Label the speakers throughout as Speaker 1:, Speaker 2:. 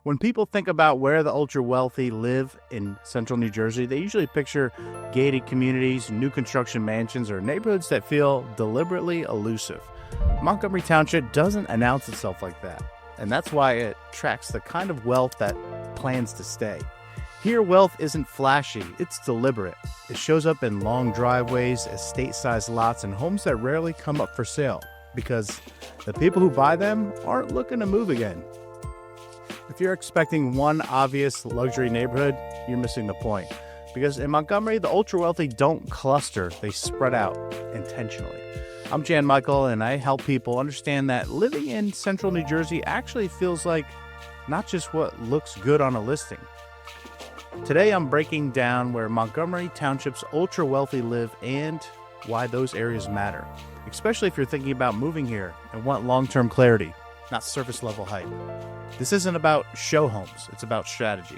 Speaker 1: When people think about where the ultra wealthy live in central New Jersey, they usually picture gated communities, new construction mansions, or neighborhoods that feel deliberately elusive. Montgomery Township doesn't announce itself like that, and that's why it attracts the kind of wealth that plans to stay. Here, wealth isn't flashy, it's deliberate. It shows up in long driveways, estate-sized lots, and homes that rarely come up for sale, because the people who buy them aren't looking to move again. If you're expecting one obvious luxury neighborhood, you're missing the point. Because in Montgomery, the ultra-wealthy don't cluster, they spread out intentionally. I'm Jan Michael, and I help people understand that living in central New Jersey actually feels like not just what looks good on a listing. Today, I'm breaking down where Montgomery Township's ultra-wealthy live and why those areas matter, especially if you're thinking about moving here and want long-term clarity, not surface-level hype. This isn't about show homes, it's about strategy.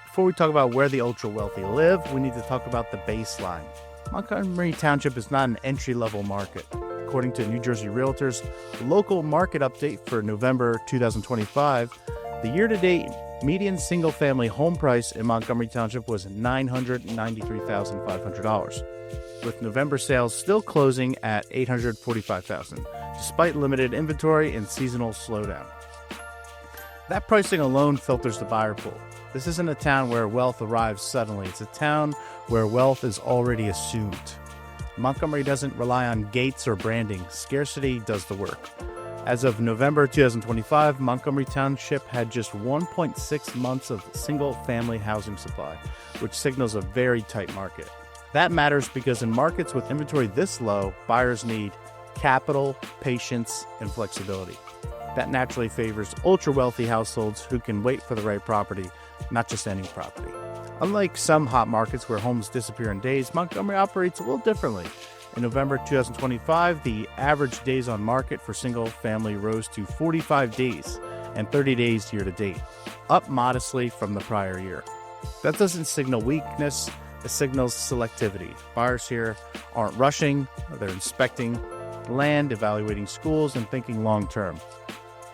Speaker 1: Before we talk about where the ultra-wealthy live, we need to talk about the baseline. Montgomery Township is not an entry-level market. According to New Jersey Realtors' local market update for November 2025, the year-to-date median single-family home price in Montgomery Township was $993,500, with November sales still closing at $845,000, despite limited inventory and seasonal slowdown. That pricing alone filters the buyer pool. This isn't a town where wealth arrives suddenly. It's a town where wealth is already assumed. Montgomery doesn't rely on gates or branding. Scarcity does the work. As of November 2025, Montgomery Township had just 1.6 months of single-family housing supply, which signals a very tight market. That matters because in markets with inventory this low, buyers need capital, patience, and flexibility. That naturally favors ultra-wealthy households who can wait for the right property, not just any property. Unlike some hot markets where homes disappear in days, Montgomery operates a little differently. In November 2025, the average days on market for single-family rose to 45 days and 30 days year-to-date, up modestly from the prior year. That doesn't signal weakness, it signals selectivity. Buyers here aren't rushing, they're inspecting land, evaluating schools, and thinking long-term.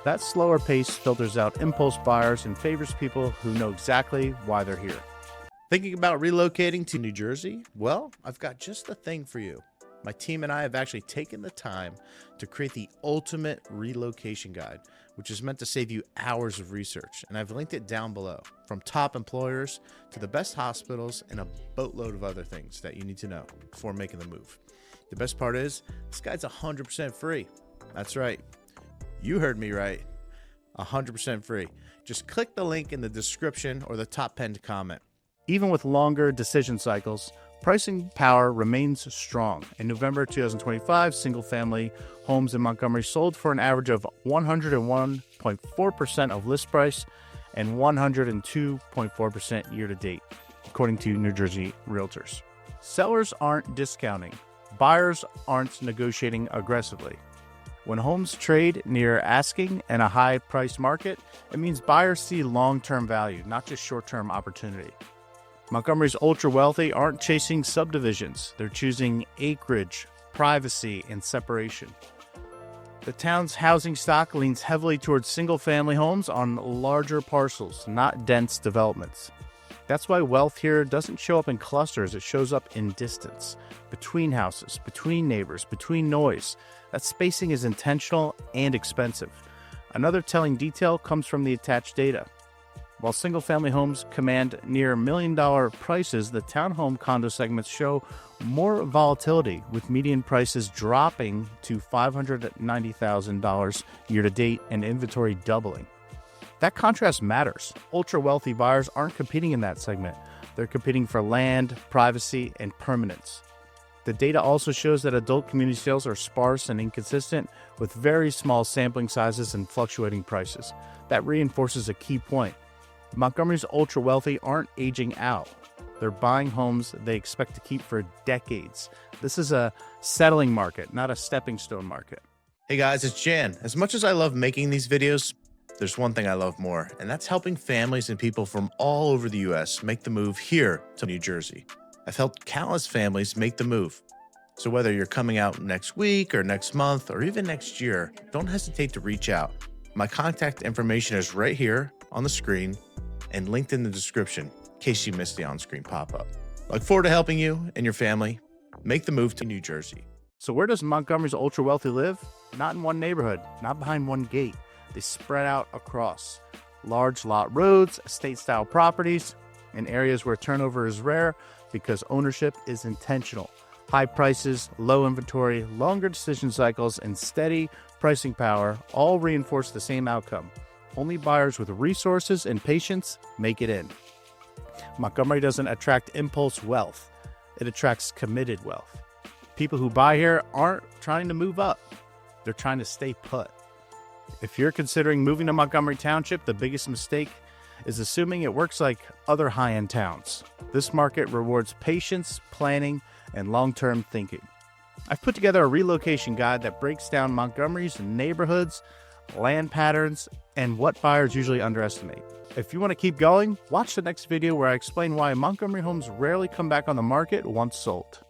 Speaker 1: That slower pace filters out impulse buyers and favors people who know exactly why they're here. Thinking about relocating to New Jersey? Well, I've got just the thing for you. My team and I have actually taken the time to create the ultimate relocation guide, which is meant to save you hours of research, and I've linked it down below, from top employers to the best hospitals and a boatload of other things that you need to know before making the move. The best part is, this guide's 100% free. That's right. You heard me right. 100% free. Just click the link in the description or the top pinned comment. Even with longer decision cycles, pricing power remains strong. In November 2025, single-family homes in Montgomery sold for an average of 101.4% of list price and 102.4% year-to-date, according to New Jersey Realtors. Sellers aren't discounting. Buyers aren't negotiating aggressively. When homes trade near asking in a high-priced market, it means buyers see long-term value, not just short-term opportunity. Montgomery's ultra-wealthy aren't chasing subdivisions. They're choosing acreage, privacy, and separation. The town's housing stock leans heavily towards single-family homes on larger parcels, not dense developments. That's why wealth here doesn't show up in clusters, it shows up in distance, between houses, between neighbors, between noise. That spacing is intentional and expensive. Another telling detail comes from the attached data. While single-family homes command near $1 million prices, the townhome condo segments show more volatility, with median prices dropping to $590,000 year-to-date and inventory doubling. That contrast matters. Ultra-wealthy buyers aren't competing in that segment. They're competing for land, privacy, and permanence. The data also shows that adult community sales are sparse and inconsistent, with very small sampling sizes and fluctuating prices. That reinforces a key point. Montgomery's ultra-wealthy aren't aging out. They're buying homes they expect to keep for decades. This is a settling market, not a stepping stone market. Hey guys, it's Jan. As much as I love making these videos, there's one thing I love more, and that's helping families and people from all over the US make the move here to New Jersey. I've helped countless families make the move. So whether you're coming out next week or next month or even next year, don't hesitate to reach out. My contact information is right here
Speaker 2: on the screen and linked in the description in case you missed the on-screen pop-up. I look forward to helping you and your family make the move to New Jersey.
Speaker 1: So where does Montgomery's ultra-wealthy live? Not in one neighborhood, not behind one gate. They spread out across large lot roads, estate-style properties, in areas where turnover is rare because ownership is intentional. High prices, low inventory, longer decision cycles, and steady pricing power all reinforce the same outcome. Only buyers with resources and patience make it in. Montgomery doesn't attract impulse wealth. It attracts committed wealth. People who buy here aren't trying to move up. They're trying to stay put. If you're considering moving to Montgomery Township, the biggest mistake is assuming it works like other high-end towns. This market rewards patience, planning, and long-term thinking. I've put together a relocation guide that breaks down Montgomery's neighborhoods, land patterns, and what buyers usually underestimate. If you want to keep going, watch the next video where I explain why Montgomery homes rarely come back on the market once sold.